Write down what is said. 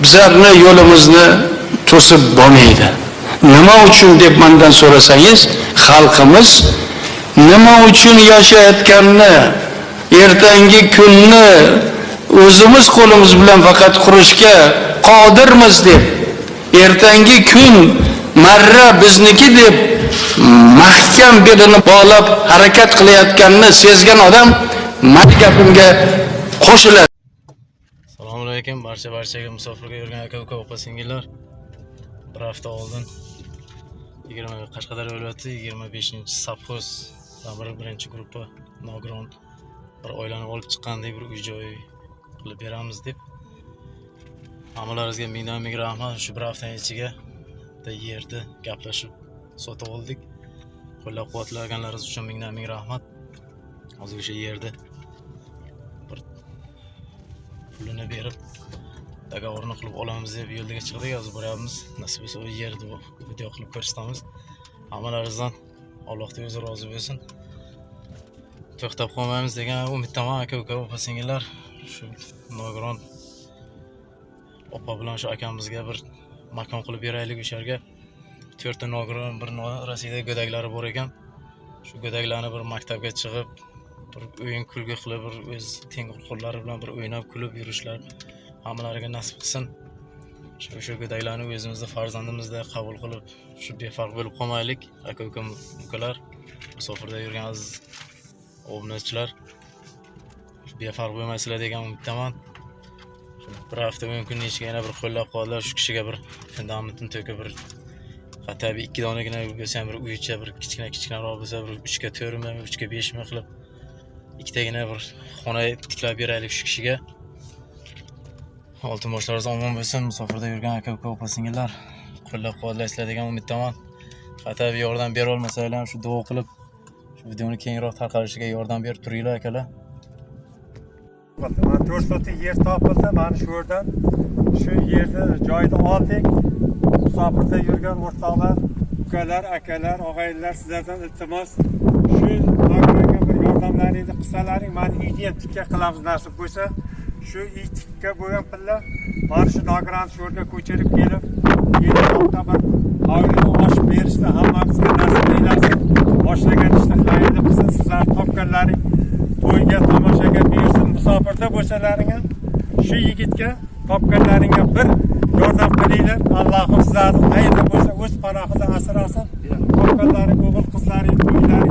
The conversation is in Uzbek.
bizlarni yo'limizni to'sib bo'lmaydi. Nima uchun deb mendan so'rasangiz, xalqimiz nima uchun yashayotganini, ertangi kunni o'zimiz qo'limiz bilan faqat qurishga qodirmiz deb, ertangi kun marra bizniki deb mahkam belini bog'lab harakat qilayotganini sezgan odam men gapimga qo'shiladi. Assalomu alaykum barchaga musofirga yurgan aka-uka opa-singillar. Bir hafta oldin 20 Qashqadaryo viloyati 25-savxoz birinchi gruppa nogiron bir oilani olib chiqqandek bir uy-joy qilib beramiz deb. Hammalaringizga ming rahmat. Shu bir haftaning ichiga yerni gaplashib sotib oldik. Qo'llab-quvvatlaganlaringiz uchun ming rahmat. Hozir o'sha yerda bir pulini berib dogovorni qilib olamiz deb yo'lga chiqdik. Hozir boryapmiz. Nasib bo'lsa u yerda video qilib ko'rsatamiz. Hammalaringizdan Allohning o'zi rozi bo'lsin. To'xtab qolmaymiz degan umiddaman aka-uka opa-singillar. Shu nogiron opa bilan shu akamizga bir makon qilib beraylik. O'sha yerga 4 ta nogiron bir Rossiyada go'daklari bor ekan. Shu go'daklarni bir maktabga chiqib, bir o'yin kulgi qilib, bir o'z tengqurlari bilan bir o'ynab kulib yurishlar hammalariga nasib qilsin. Shu go'daklarni o'zimizning farzandimizday qabul qilib, shu befarq bo'lib qolmaylik. Aka-uka ukalar, musofirda yurgan aziz obunachilar, befarq bo'lmaysizlar degan umiddaman. Bir hafta mumkin yana bir qo'llab-quvvatlab shu kishiga bir fundamentini to'kib bir tabiiy 2 donagina bo'lsa ham bir uycha bir kichkinaroq bo'lsa bir 3 ga 4 mi 3 ga 5 mi qilib ikkitagina bir xona tiklab beraylik shu kishiga. Oltin boshlaringiz omon bo'lsin. Musofirda yurgan aka-uka opa-singillar, qo'llab-quvvatlaysizlar degan umiddaman. Tabiiy yordam bera olmasanglar ham shu duo qilib shu videoni kengroq tarqalishiga yordam berib turinglar akalar. Mana 4 sotik yer topildi. Mana shu yerdan shu yerni joyni oldik. Musofirda yurgan o'rtoqlar, ukalar, akalar, og'aynilar, sizlardan iltimos shu nogironga bir yordamlaringizni qilsalaring, meni uyni ham tikka qilamiz nasib bo'lsa. Shu uy tikka bo'lgan pullar mana shu nogiron shu yerga ko'chirib kelib, yerda bir oilani ochib berishni hammamizga nasib eylasin. Boshlagan ishni xayrli qilsin. Sizlar topganlaring to'yga, tomoshaga bersin. Musofirda bo'lsalaring ham shu yigitga topganlaringga bir yordam qilinglar. Allohim sizlarni qayerda bo'lsa o'z panohida asrasin. Topganlaring o'g'il qizlaring, to'ylaring